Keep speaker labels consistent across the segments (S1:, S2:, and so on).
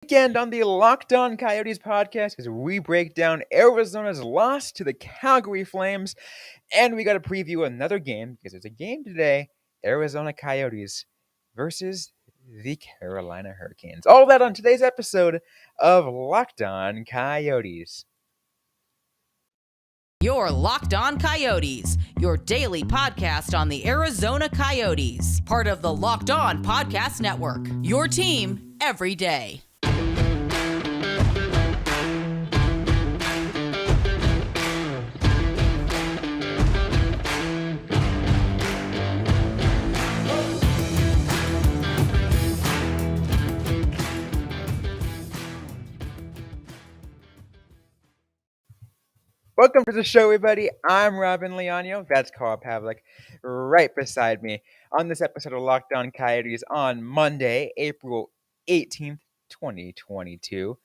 S1: Weekend on the Locked On Coyotes podcast as we break down Arizona's loss to the Calgary Flames, and we got to preview another game because there's a game today: Arizona Coyotes versus the Carolina Hurricanes. All that on today's episode of Locked On Coyotes.
S2: Your Locked On Coyotes, your daily podcast on the Arizona Coyotes, part of the Locked On Podcast Network. Your team every day.
S1: Welcome to the show, everybody. I'm Robyn Leonio. That's Carl Pavlik right beside me on this episode of Locked On Coyotes on Monday, April 18th, 2022.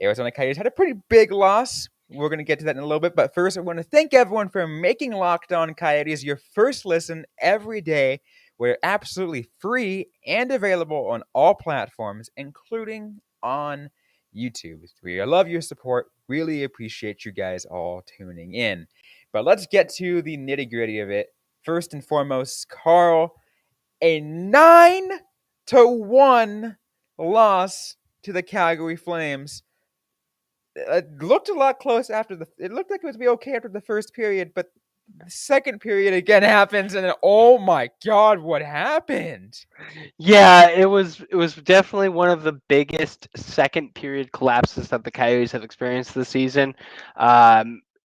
S1: Arizona Coyotes had a pretty big loss. We're going to get to that in a little bit, but first I want to thank everyone for making Locked On Coyotes your first listen every day. We're absolutely free and available on all platforms, including on YouTube. We love your support. Really appreciate you guys all tuning in. But let's get to the nitty-gritty of it. First and foremost, Carl, a 9-1 loss to the Calgary Flames. It looked a lot close it looked like it was be okay after the first period, but the second period again happens, and then, oh my God, what happened?
S3: Yeah, it was definitely one of the biggest second period collapses that the Coyotes have experienced this season,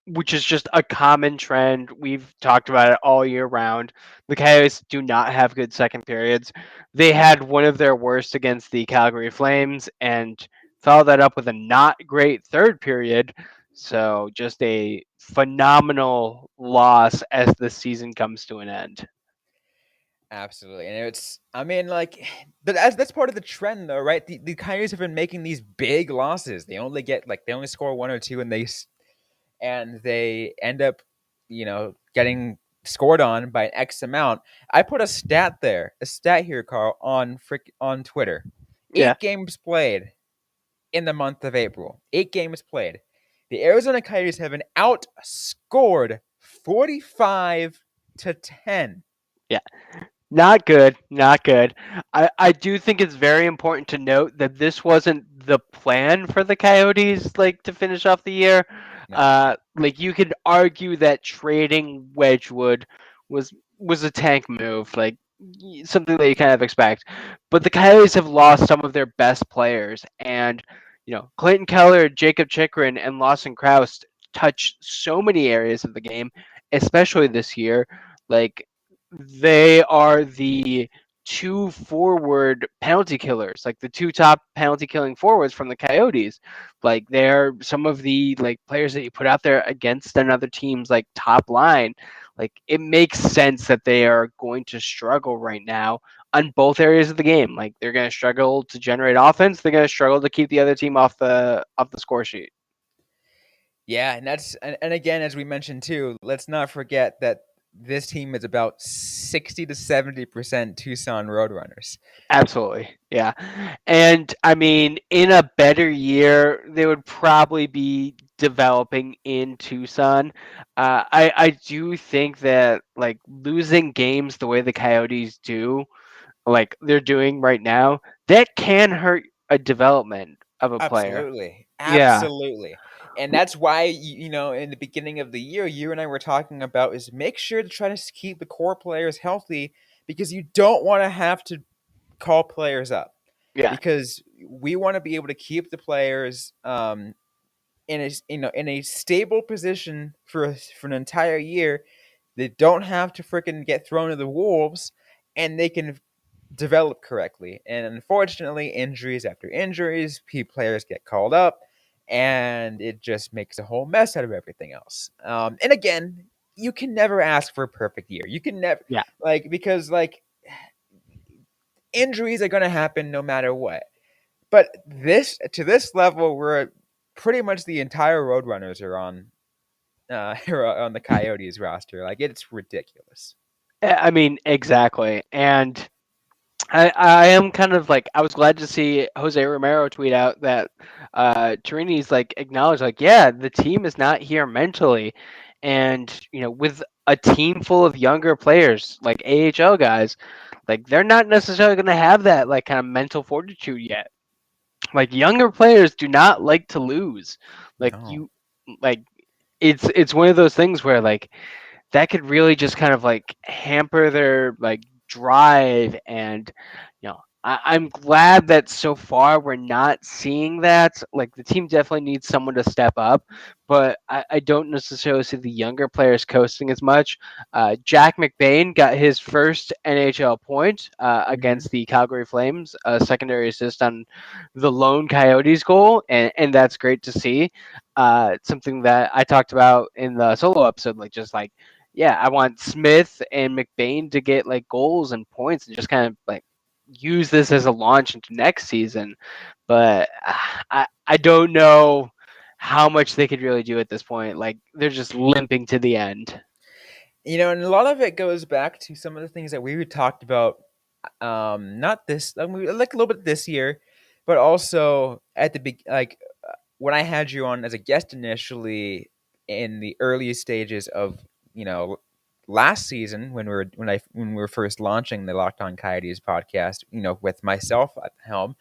S3: which is just a common trend. We've talked about it all year round. The Coyotes do not have good second periods. They had one of their worst against the Calgary Flames and followed that up with a not great third period. So just a phenomenal loss as the season comes to an end.
S1: Absolutely, and that's part of the trend, though, right? The Coyotes have been making these big losses. They only score one or two, and they end up, getting scored on by an X amount. I put a stat here, Carl, on Twitter.
S3: Yeah.
S1: 8 games played in the month of April. 8 games played. The Arizona Coyotes have been outscored 45-10.
S3: Yeah. Not good. Not good. I do think it's very important to note that this wasn't the plan for the Coyotes, to finish off the year.
S1: No.
S3: You could argue that trading Wedgwood was a tank move, something that you kind of expect. But the Coyotes have lost some of their best players, and Clayton Keller, Jacob Chikrin, and Lawson Krause touch so many areas of the game, especially this year. They are the two forward penalty killers, the two top penalty killing forwards from the Coyotes. They're some of the players that you put out there against another team's top line. It makes sense that they are going to struggle right now on both areas of the game. They're going to struggle to generate offense. They're going to struggle to keep the other team off the score sheet.
S1: Yeah, and again, as we mentioned too, let's not forget that this team is about 60 to 70% Tucson Roadrunners.
S3: Absolutely. Yeah. And I mean, in a better year, they would probably be developing in Tucson. I do think that losing games the way the Coyotes do, they're doing right now, that can hurt a development of a player.
S1: Absolutely.
S3: Yeah.
S1: Absolutely. And that's why, in the beginning of the year, you and I were talking about is make sure to try to keep the core players healthy, because you don't want to have to call players up.
S3: Yeah.
S1: Because we want to be able to keep the players in a stable position for an entire year. They don't have to freaking get thrown to the wolves, and they can develop correctly. And unfortunately, injuries after injuries, players get called up, and it just makes a whole mess out of everything else. And again, you can never ask for a perfect year. You can never,
S3: Yeah.
S1: because injuries are going to happen no matter what. But to this level, where pretty much the entire Roadrunners are on the Coyotes roster, it's ridiculous.
S3: I mean, exactly. And I am kind of like I was glad to see Jose Romero tweet out that Torini's like acknowledged like yeah the team is not here mentally, and with a team full of younger players like AHL guys, like they're not necessarily going to have that like kind of mental fortitude yet. Like younger players do not like to lose. Like
S1: No.
S3: you like it's one of those things where like that could really just kind of like hamper their like drive and I'm glad that so far we're not seeing that. Like the team definitely needs someone to step up, but I don't necessarily see the younger players coasting as much. Jack McBain got his first NHL point
S1: Mhm.
S3: against the Calgary Flames, a secondary assist on the lone Coyotes goal, and that's great to see. Something that I talked about in the solo episode, like just like yeah, I want Smith and McBain to get like goals and points and just kind of like use this as a launch into next season. But I don't know how much they could really do at this point. Like they're just limping to the end.
S1: And a lot of it goes back to some of the things that we talked about. Not this, like a little bit this year, but also at the big, like when I had you on as a guest initially in the early stages of you know last season when we were first launching the Locked On Coyotes podcast, with myself at the helm.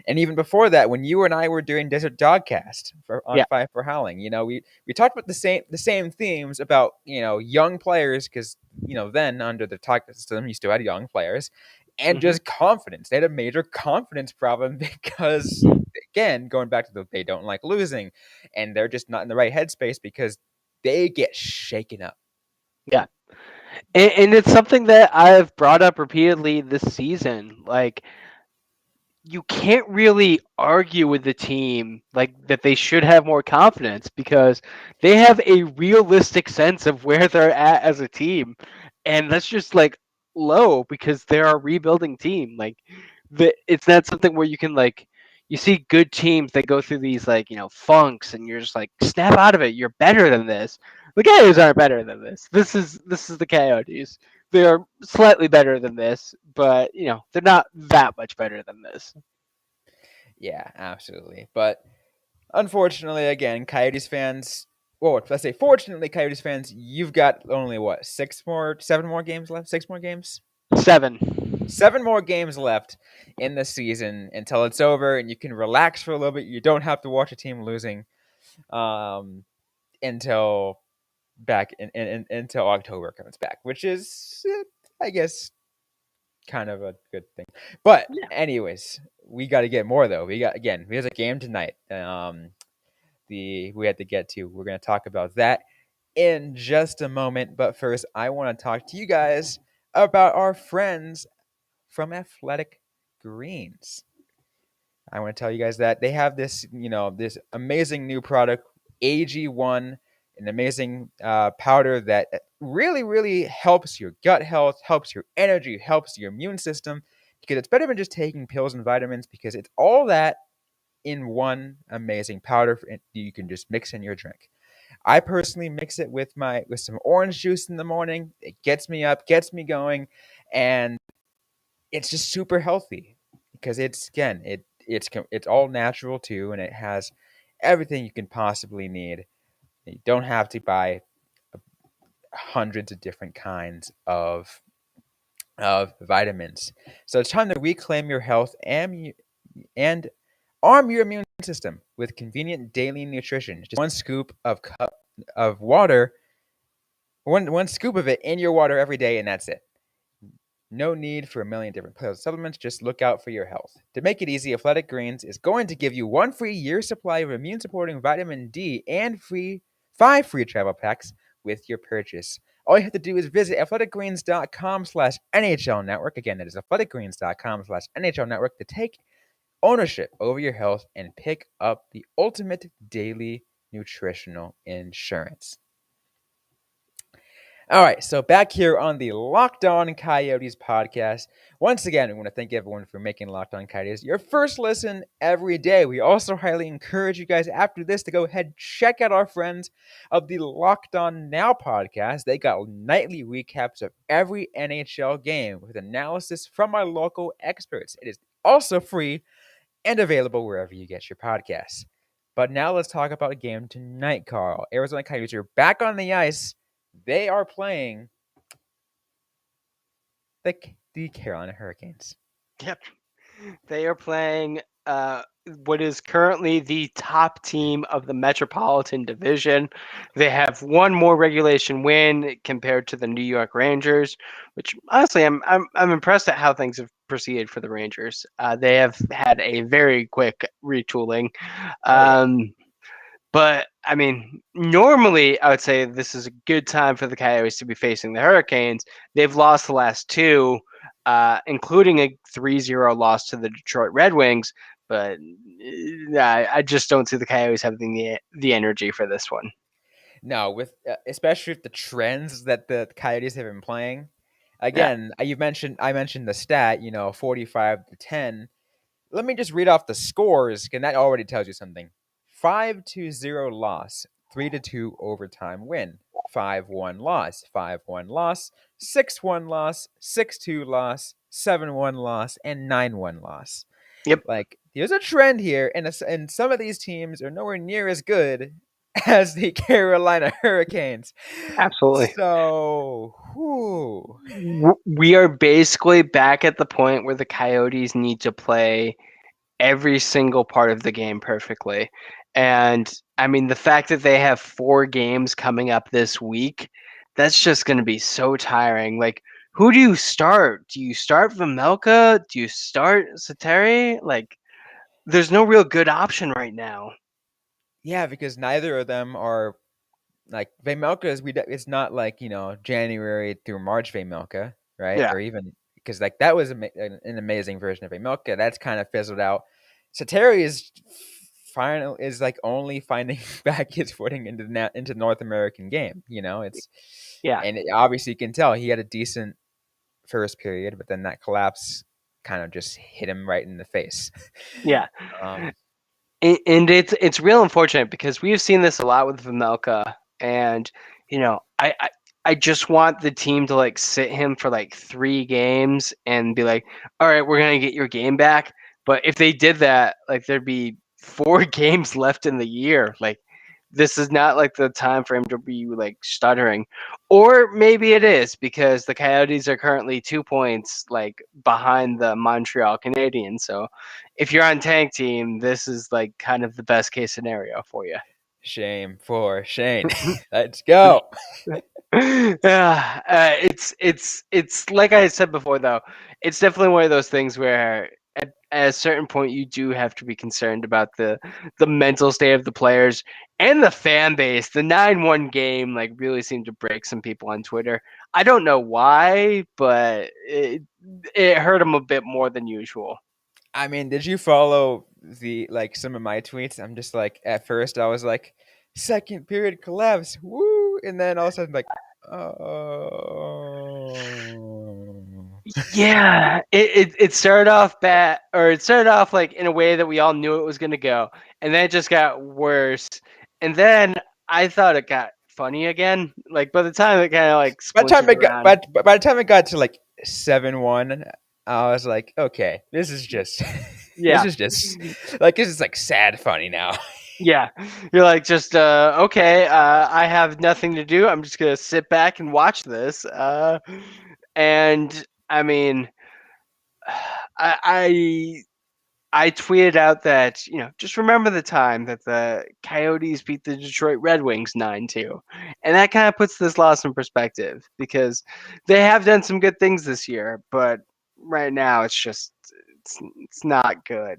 S1: And even before that, when you and I were doing Desert Dogcast on
S3: Yeah.
S1: Five for Howling, we talked about the same themes about young players because then under the talk system you still had young players and
S3: Hmm.
S1: just confidence. They had a major confidence problem because again going back to they don't like losing and they're just not in the right headspace because they get shaken up.
S3: Yeah. And it's something that I've brought up repeatedly this season. Like you can't really argue with the team like that they should have more confidence because they have a realistic sense of where they're at as a team, and that's just like low because they're a rebuilding team. Like it's not something where you can like you see good teams that go through these like funks and you're just like snap out of it, you're better than this. The Coyotes aren't better than this. This is the Coyotes. They're slightly better than this, but they're not that much better than this.
S1: Yeah, absolutely. But unfortunately, again, Coyotes fans. Well, let's say, fortunately, Coyotes fans, you've got only what 7 more games left. 6 more games.
S3: 7.
S1: 7 more games left in the season until it's over, and you can relax for a little bit. You don't have to watch a team losing um, until until October comes back, which is, I guess, kind of a good thing. But
S3: Yeah.
S1: anyways, we got to get more though. There's a game tonight. We had to get to. We're going to talk about that in just a moment. But first, I want to talk to you guys about our friends from Athletic Greens. I want to tell you guys that they have this amazing new product, AG1, an amazing powder that really, really helps your gut health, helps your energy, helps your immune system, because it's better than just taking pills and vitamins because it's all that in one amazing powder you can just mix in your drink. I personally mix it with some orange juice in the morning. It gets me up, gets me going, and it's just super healthy because it's all natural too, and it has everything you can possibly need. You don't have to buy hundreds of different kinds of vitamins. So it's time to reclaim your health and arm your immune system with convenient daily nutrition. Just one scoop of water, one scoop of it in your water every day, and that's it. No need for a million different pills and supplements. Just look out for your health. To make it easy, Athletic Greens is going to give you one free year supply of immune supporting vitamin D and 5 free travel packs with your purchase. All you have to do is visit athleticgreens.com/NHL network. Again, that is athleticgreens.com/NHL network to take ownership over your health and pick up the ultimate daily nutritional insurance. All right, so back here on the Locked On Coyotes podcast. Once again, we want to thank everyone for making Locked On Coyotes your first listen every day. We also highly encourage you guys after this to go ahead and check out our friends of the Locked On Now podcast. They got nightly recaps of every NHL game with analysis from our local experts. It is also free and available wherever you get your podcasts. But now let's talk about a game tonight, Carl. Arizona Coyotes are back on the ice. They are playing the Carolina Hurricanes.
S3: Yep. They are playing what is currently the top team of the Metropolitan Division. They have one more regulation win compared to the New York Rangers, which honestly I'm impressed at how things have proceeded for the Rangers. They have had a very quick retooling.
S1: Oh yeah.
S3: But I mean, normally I would say this is a good time for the Coyotes to be facing the Hurricanes. They've lost the last two, including a 3-0 loss to the Detroit Red Wings. But I just don't see the Coyotes having the energy for this one.
S1: No, with especially with the trends that the Coyotes have been playing.
S3: Yeah.
S1: Again, I mentioned the stat, 45-10. Let me just read off the scores, and that already tells you something. 5-0 loss, 3-2 overtime win, 5-1 loss, 5-1 loss, 6-1 loss, 6-2 loss, 7-1 loss, and 9-1 loss.
S3: Yep.
S1: Like, there's a trend here, and some of these teams are nowhere near as good as the Carolina Hurricanes.
S3: Absolutely.
S1: So, whew.
S3: We are basically back at the point where the Coyotes need to play every single part of the game perfectly. And I mean, the fact that they have 4 games coming up this week, that's just going to be so tiring. Like, who do you start? Do you start Vamelka? Do you start Sateri? Like, there's no real good option right now.
S1: Yeah, because neither of them are like Vaymelka is it's not like, January through March Vaymelka, right?
S3: Yeah,
S1: Or even because like that was an amazing version of Vaymelka. That's kind of fizzled out. Sateri is like only finding back his footing into North American game. It's
S3: yeah,
S1: and obviously you can tell he had a decent first period, but then that collapse kind of just hit him right in the face.
S3: yeah.
S1: Um,
S3: And it's real unfortunate because we've seen this a lot with Vamelka, and I just want the team to like sit him for like 3 games and be like, all right, we're gonna get your game back. But if they did that, like there'd be 4 games left in the year. Like this is not like the time for him to be like stuttering. Or maybe it is because the Coyotes are currently 2 points like behind the Montreal Canadiens. So if you're on tank team, this is like kind of the best case scenario for you.
S1: Shame for Shane. Let's go.
S3: Yeah, it's like I said before though. It's definitely one of those things where at a certain point you do have to be concerned about the mental state of the players and the fan base. The 9-1 game like really seemed to break some people on Twitter. I don't know why, but it hurt them a bit more than usual.
S1: I mean, did you follow some of my tweets? I'm just like, at first I was like, second period collapse, woo, and then all of a sudden like, oh,
S3: Yeah, it started off bad, or it started off like in a way that we all knew it was gonna go, and then it just got worse. And then I thought it got funny again. Like by the time it kind of like
S1: by the time
S3: splintered
S1: it got
S3: around.
S1: by the time it got to like 7-1, I was like, okay, this is just this
S3: Yeah,
S1: is just like this is like sad funny now.
S3: yeah. You're like just okay. I have nothing to do. I'm just gonna sit back and watch this. And I mean, I I tweeted out that, just remember the time that the Coyotes beat the Detroit Red Wings 9-2. And that kind of puts this loss in perspective because they have done some good things this year, but right now it's not good.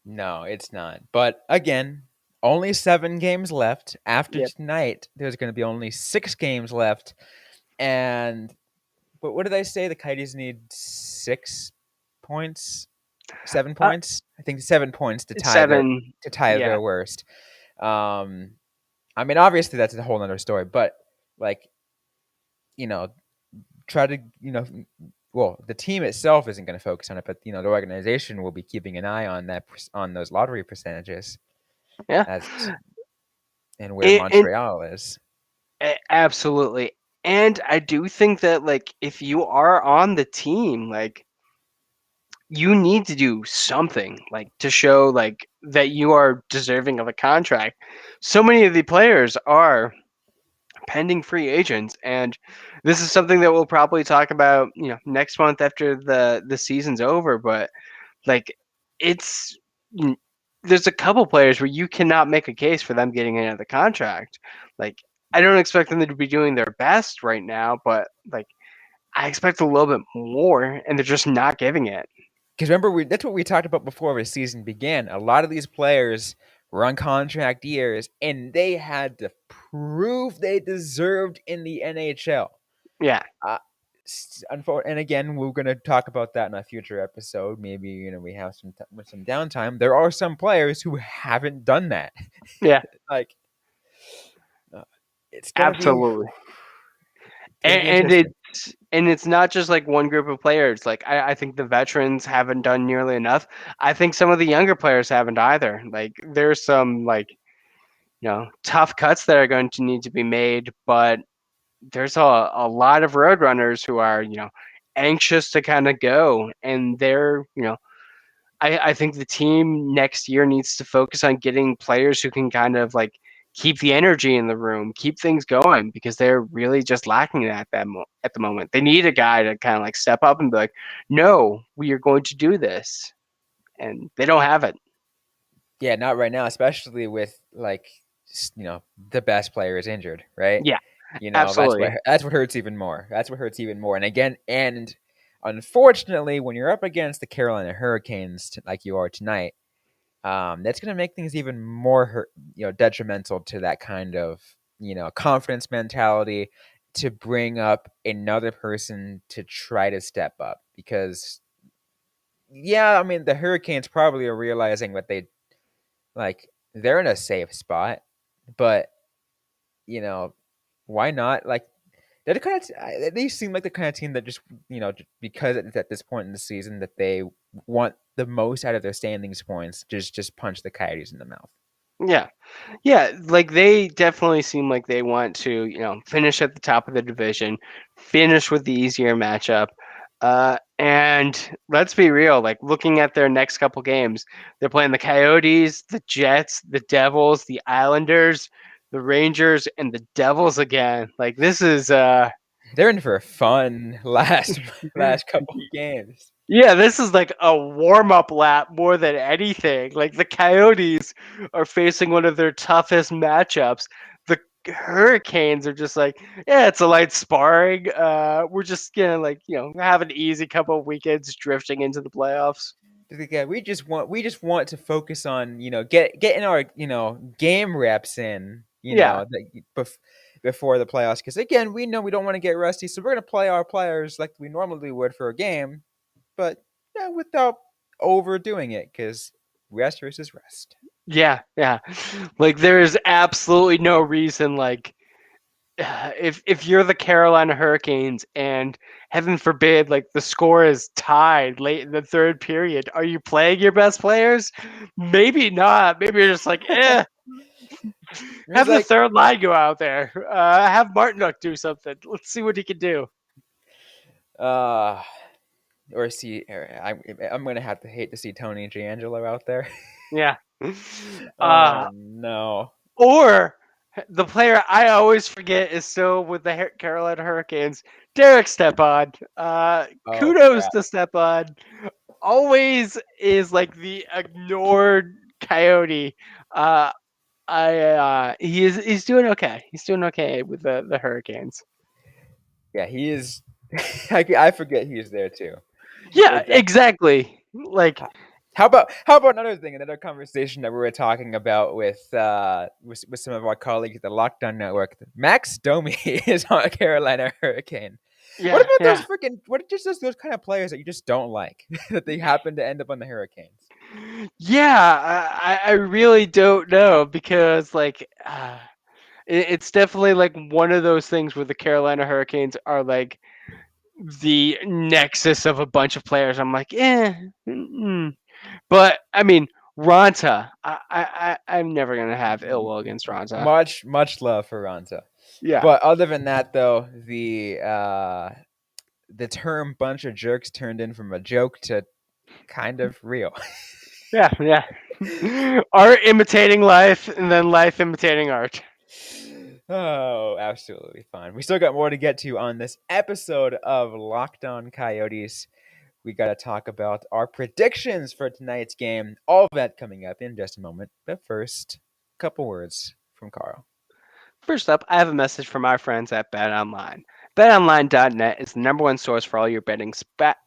S1: No, it's not. But again, only 7 games left. After
S3: Yep.
S1: tonight, there's going to be only 6 games left. And but what did I say? The Coyotes need 6 points, 7
S3: Uh,
S1: points. I think 7 points to tie
S3: Seven. Yeah.
S1: their worst. I mean, obviously that's a whole nother story. But like, you know, try to, well, the team itself isn't going to focus on it, but the organization will be keeping an eye on on those lottery percentages
S3: Yeah,
S1: as and where
S3: and
S1: Montreal is.
S3: absolutely. And I do think that like if you are on the team, like you need to do something like to show like that you are deserving of a contract. So many of the players are pending free agents, and this is something that we'll probably talk about, next month after the season's over. But like, it's mm, there's a couple players where you cannot make a case for them getting another contract. Like, I don't expect them to be doing their best right now, but like, I expect a little bit more, and they're just not giving it.
S1: Because remember, that's what we talked about before the season began. A lot of these players were on contract years, and they had to prove they deserved in the NHL.
S3: Yeah,
S1: Uh, and again, we're going to talk about that in a future episode. Maybe we have some downtime. There are some players who haven't done that.
S3: yeah,
S1: Like uh, it's
S3: absolutely.
S1: gonna
S3: and,
S1: be
S3: and
S1: interesting.
S3: it's not just like one group of players. Like I think the veterans haven't done nearly enough. I think some of the younger players haven't either. Like there's some like tough cuts that are going to need to be made, but there's a lot of road runners who are anxious to kind of go, and they're I think the team next year needs to focus on getting players who can kind of like keep the energy in the room, keep things going, because they're really just lacking that at the moment. They need a guy to kind of like step up and be like, "No, we are going to do this," and they don't have it.
S1: Yeah, not right now, especially with like the best player is injured, right?
S3: Yeah,
S1: That's
S3: absolutely.
S1: what hurts even more. That's what hurts even more. And again, and unfortunately, when you're up against the Carolina Hurricanes like you are tonight, that's going to make things even more detrimental to that kind of confidence mentality to bring up another person to try to step up because yeah, I mean the Hurricanes probably are realizing that they're in a safe spot, but you know why not they're the kind of they seem like the kind of team that just because it's at this point in the season that they want the most out of their standings points, just punch the Coyotes in the mouth.
S3: Yeah. Yeah, like they definitely seem like they want to, finish at the top of the division, finish with the easier matchup. And let's be real, like looking at their next couple games, they're playing the Coyotes, the Jets, the Devils, the Islanders, the Rangers, and the Devils again. Like this is
S1: They're in for a fun last couple of games.
S3: yeah, this is like a warm-up lap more than anything. Like the Coyotes are facing one of their toughest matchups. The Hurricanes are just like, yeah, it's a light sparring. We're just gonna like, have an easy couple of weekends drifting into the playoffs.
S1: Yeah, we just want to focus on getting our game reps in
S3: Yeah,
S1: before the playoffs because again we know we don't want to get rusty, so we're gonna play our players like we normally would for a game, but yeah, without overdoing it because rest versus rest.
S3: yeah. Like there is absolutely no reason like if you're the Carolina Hurricanes and heaven forbid like the score is tied late in the third period, are you playing your best players? Maybe not. Maybe you're just like,
S1: It's
S3: have the
S1: like
S3: third line go out there. Have Martinuk do something. Let's see what he can do.
S1: uh or see I'm gonna have to hate to see Tony and Giangelo out there.
S3: Yeah.
S1: Oh
S3: Uh,
S1: no.
S3: or the player I always forget is still with the Carolina Hurricanes, Derek Stepan.
S1: Oh
S3: Kudos
S1: crap.
S3: to Stepan. Always is like the ignored coyote. Uh, he's doing okay. He's doing okay with the Hurricanes.
S1: Yeah, he is. I forget he's there too.
S3: Yeah,
S1: It's
S3: exactly. Like
S1: how about another thing, another conversation that we were talking about with some of our colleagues at the Lockdown Network. Max Domi is on a Carolina Hurricane. What
S3: yeah,
S1: about those
S3: yeah.
S1: freaking what just those kind of players that you just don't like that they happen to end up on the Hurricanes?
S3: Yeah, I really don't know because like It's definitely like one of those things where the Carolina Hurricanes are like the nexus of a bunch of players. I'm like, but I mean, Ronta, I'm never gonna have ill will against Ronta.
S1: Much love for Ronta.
S3: Yeah,
S1: But other than that, though, the term "bunch of jerks" turned in from a joke to kind of real.
S3: yeah. Art imitating life, and then life imitating art.
S1: Oh, absolutely fine. We still got more to get to on this episode of Locked On Coyotes. We got to talk about our predictions for tonight's game. All of that coming up in just a moment. But first, a couple words from Carl.
S3: First up, I have a message from our friends at BetOnline. BetOnline.net is the number one source for all your betting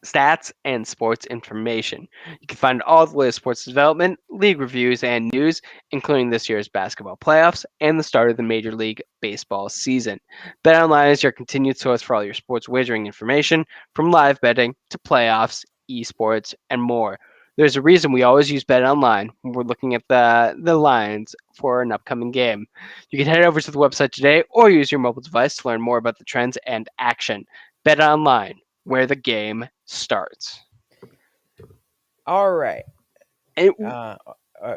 S3: stats and sports information. You can find all the latest sports development, league reviews, and news, including this year's basketball playoffs and the start of the Major League Baseball season. BetOnline is your continued source for all your sports wagering information, from live betting to playoffs, esports, and more. There's a reason we always use BetOnline when we're looking at the lines for an upcoming game. You can head over to the website today or use your mobile device to learn more about the trends and action. Bet online, where the game starts.
S1: All right.
S3: And,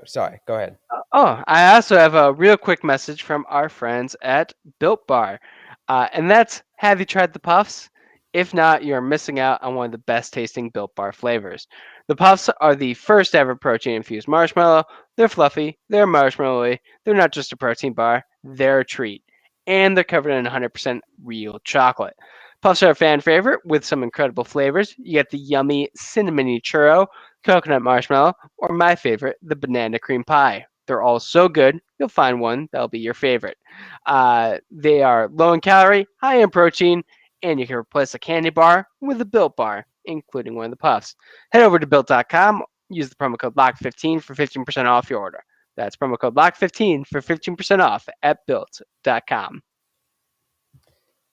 S1: Sorry, go ahead.
S3: I also have a real quick message from our friends at Built Bar. And that's, have you tried the puffs? If not, you're missing out on one of the best tasting Built Bar flavors. The puffs are the first ever protein infused marshmallow. They're fluffy, they're marshmallowy, they're not just a protein bar, they're a treat. And they're covered in 100% real chocolate. Puffs are a fan favorite with some incredible flavors. You get the yummy cinnamony churro, coconut marshmallow, or my favorite, the banana cream pie. They're all so good, you'll find one that'll be your favorite. They are low in calorie, high in protein, and you can replace a candy bar with a Built Bar, including one of the puffs. Head over to built.com, use the promo code LOCK15 for 15% off your order. That's promo code LOCK15 for 15% off at built.com.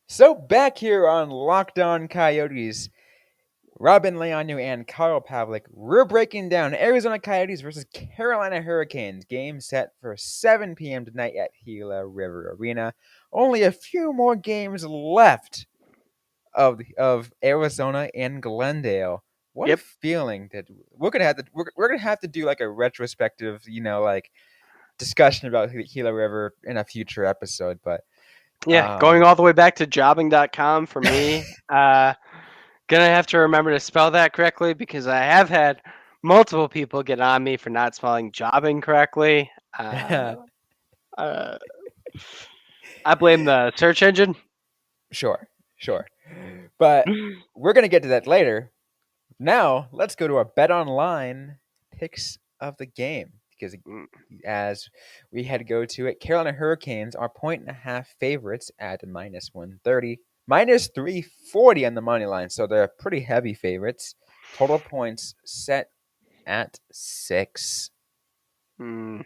S1: So back here on Locked On Coyotes, Robyn Leonio and Carl Pavlik, we're breaking down Arizona Coyotes versus Carolina Hurricanes. Game set for 7 p.m. tonight at Gila River Arena. Only a few more games left of Arizona and Glendale. What a
S3: Yep.
S1: feeling that we're gonna have to do like a retrospective, like discussion about the Gila River in a future episode. But
S3: Yeah, going all the way back to jobbing.com for me. Gonna have to remember to spell that correctly because I have had multiple people get on me for not spelling jobbing correctly. Uh, I blame the search engine.
S1: sure, sure, but we're gonna get to that later. Now let's go to our Bet Online picks of the game because as we had to go to it, Carolina Hurricanes are 1.5 favorites at -130, -340 on the money line, so they're pretty heavy favorites. Total points set at 6.
S3: Mm.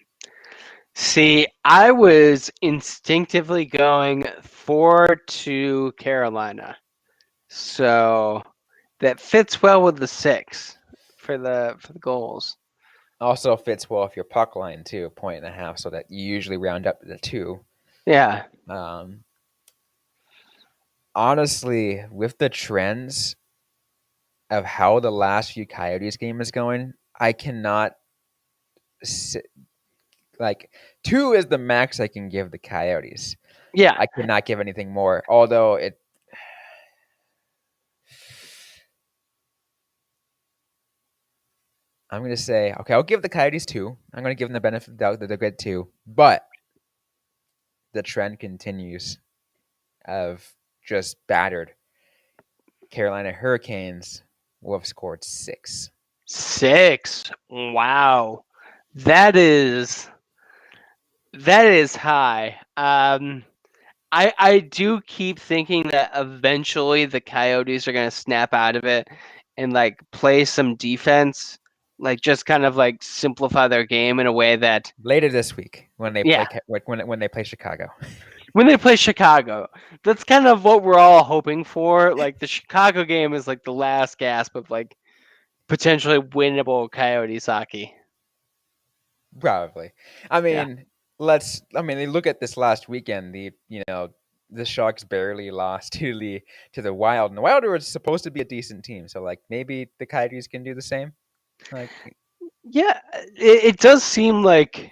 S3: See, I was instinctively going 4-2 Carolina, so that fits well with the 6 for the goals.
S1: Also fits well if your puck line too, 1.5, so that you usually round up to the 2.
S3: Yeah,
S1: Um, Honestly, with the trends of how the last few Coyotes game is going, I cannot like 2 is the max I can give the Coyotes.
S3: yeah.
S1: I cannot give anything more. Although I'm gonna say okay, I'll give the Coyotes 2. I'm gonna give them the benefit of the doubt that they're good 2, but the trend continues of just battered Carolina Hurricanes will have scored 6.
S3: 6. Wow. That is high. I do keep thinking that eventually the Coyotes are gonna snap out of it and like play some defense, like just kind of like simplify their game in a way that
S1: Later this week when they
S3: yeah,
S1: play when they play Chicago.
S3: when they play Chicago. That's kind of what we're all hoping for. Like the Chicago game is like the last gasp of like potentially winnable Coyotes hockey.
S1: Probably. I
S3: Yeah.
S1: mean, look at this last weekend. The Sharks barely lost to the Wild, and the Wild were supposed to be a decent team. So like maybe the Coyotes can do the same. Like
S3: Yeah, it does seem like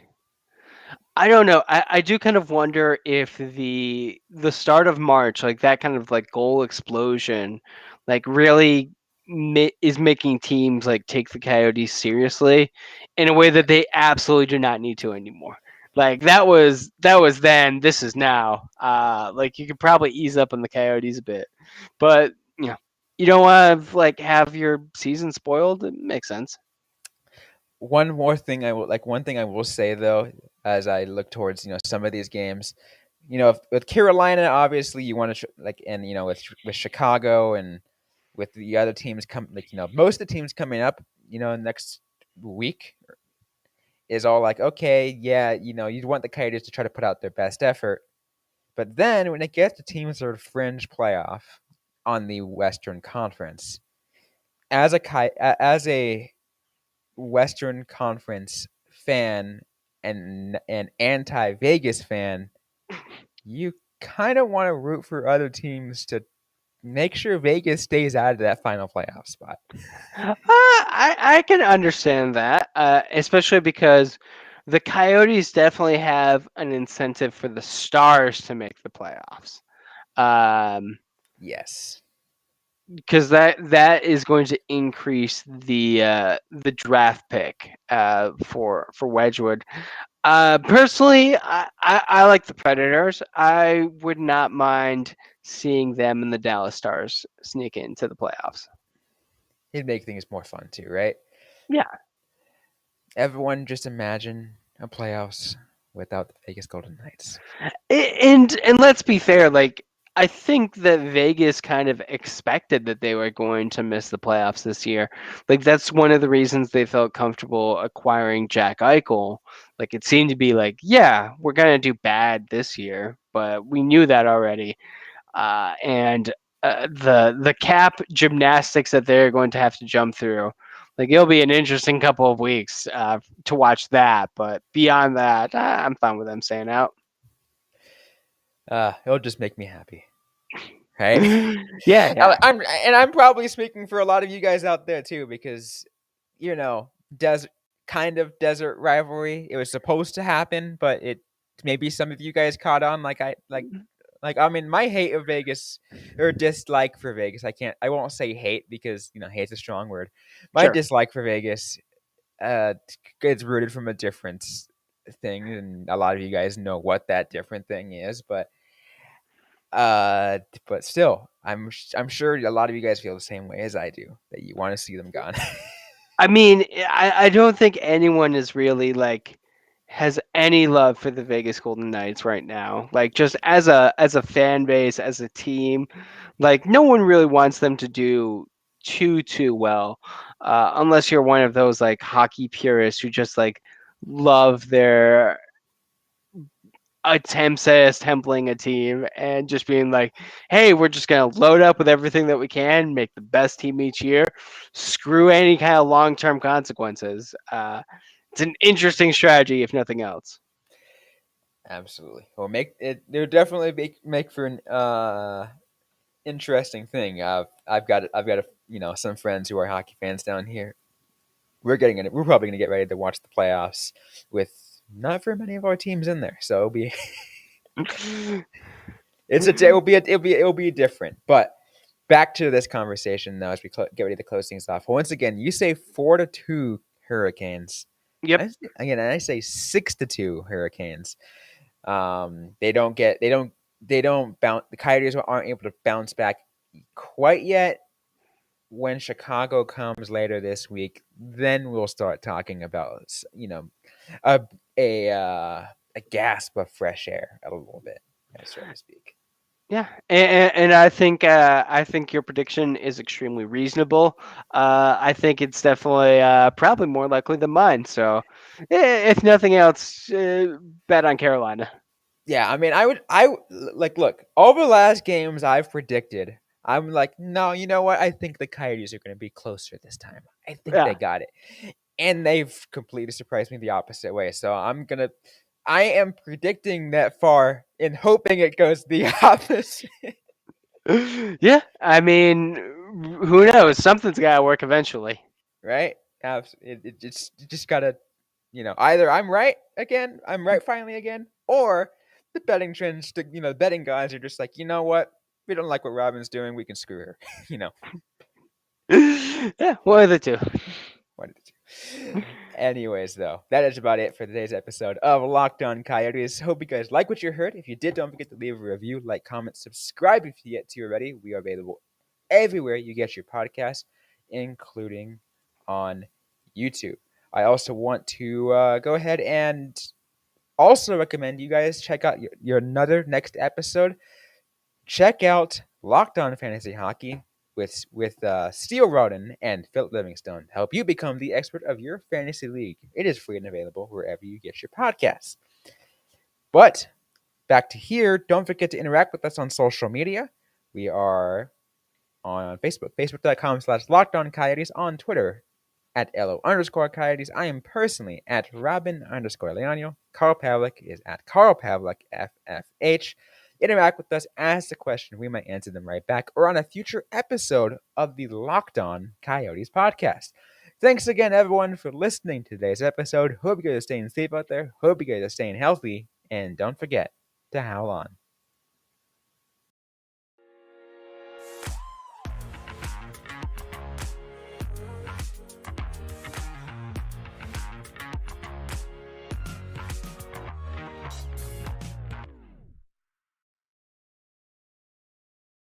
S3: I don't know. I do kind of wonder if the start of March, like that kind of like goal explosion, like really is making teams like take the Coyotes seriously in a way that they absolutely do not need to anymore. Like that was then. This is now. Like you could probably ease up on the Coyotes a bit, but you don't want to like have your season spoiled. It makes sense.
S1: one thing I will say though, as I look towards some of these games, with Carolina, obviously you want to and with Chicago and with the other teams most of the teams coming up, next week is all like, okay, yeah, you'd want the Coyotes to try to put out their best effort, but then when it gets to teams that are fringe playoff on the Western Conference, as a Western Conference fan and an anti Vegas fan, you kind of want to root for other teams to make sure Vegas stays out of that final playoff spot.
S3: I can understand that, especially because the Coyotes definitely have an incentive for the Stars to make the playoffs.
S1: Yes.
S3: Because that is going to increase the draft pick for Wedgwood. Personally, I like the Predators. I would not mind seeing them and the Dallas Stars sneak into the playoffs.
S1: It'd make things more fun too, right?
S3: Yeah.
S1: Everyone just imagine a playoffs without the Vegas Golden Knights.
S3: And let's be fair, like I think that Vegas kind of expected that they were going to miss the playoffs this year. Like that's one of the reasons they felt comfortable acquiring Jack Eichel. Like it seemed to be like, yeah, we're gonna do bad this year, but we knew that already. And the cap gymnastics that they're going to have to jump through. Like it'll be an interesting couple of weeks to watch that, but beyond that, I'm fine with them staying out.
S1: It'll just make me happy, right?
S3: Yeah, yeah,
S1: I'm probably speaking for a lot of you guys out there too, because desert desert rivalry. It was supposed to happen, but it maybe some of you guys caught on. My hate of Vegas or dislike for Vegas. I won't say hate because hate's a strong word. My
S3: sure.
S1: dislike for Vegas is rooted from a different thing, and a lot of you guys know what that different thing is, but still, I'm sure a lot of you guys feel the same way as I do, that you want to see them gone.
S3: I mean, I don't think anyone is really like has any love for the Vegas Golden Knights right now. Like just as a fan base, as a team, like no one really wants them to do too well, unless you're one of those like hockey purists who just like love their attempts at assembling a team and just being like, hey, we're just going to load up with everything that we can, make the best team each year, screw any kind of long term consequences. It's an interesting strategy, if nothing else.
S1: Absolutely. Well, make it. They'll definitely make for an interesting thing. I've got some friends who are hockey fans down here. We're probably gonna get ready to watch the playoffs with not very many of our teams in there, so it'll be it'll be different. But back to this conversation now as we get ready to close things off. Once again, you say 4-2 Hurricanes.
S3: Yep.
S1: I say 6-2 Hurricanes. They don't bounce. The Coyotes aren't able to bounce back quite yet. When Chicago comes later this week, then we'll start talking about a a gasp of fresh air a little bit, so to speak.
S3: Yeah, and I think your prediction is extremely reasonable. I think it's definitely probably more likely than mine. So, if nothing else, bet on Carolina.
S1: Yeah, I mean, look, all the last games I've predicted. I'm like, no, you know what? I think the Coyotes are going to be closer this time. I think they
S3: Yeah,
S1: got it, and they've completely surprised me the opposite way. So I am predicting that far and hoping it goes the opposite.
S3: Yeah, I mean, who knows? Something's got to work eventually.
S1: Right? It just gotta, either I'm right again, I'm right finally again, or the betting trends, the betting guys are just like, you know what? We don't like what Robin's doing. We can screw her. you know,
S3: Yeah, one of the two.
S1: one of the two. Anyways, though, that is about it for today's episode of Locked On Coyotes. Hope you guys like what you heard. If you did, don't forget to leave a review, like, comment, subscribe if you get to already. We are available everywhere you get your podcast, including on YouTube. I also want to go ahead and also recommend you guys check out your another next episode. Check out Locked On Fantasy Hockey with Steel Roden and Philip Livingstone. Help you become the expert of your fantasy league. It is free and available wherever you get your podcasts. But back to here, don't forget to interact with us on social media. We are on Facebook, facebook.com/LockedOnCoyotes, on Twitter at LO_Coyotes. I am personally at Robyn_Leonio. Carl Pavlik is at Carl Pavlik FFH. Interact with us, ask a question. We might answer them right back or on a future episode of the Locked On Coyotes podcast. Thanks again, everyone, for listening to today's episode. Hope you guys are staying safe out there. Hope you guys are staying healthy. And don't forget to howl on.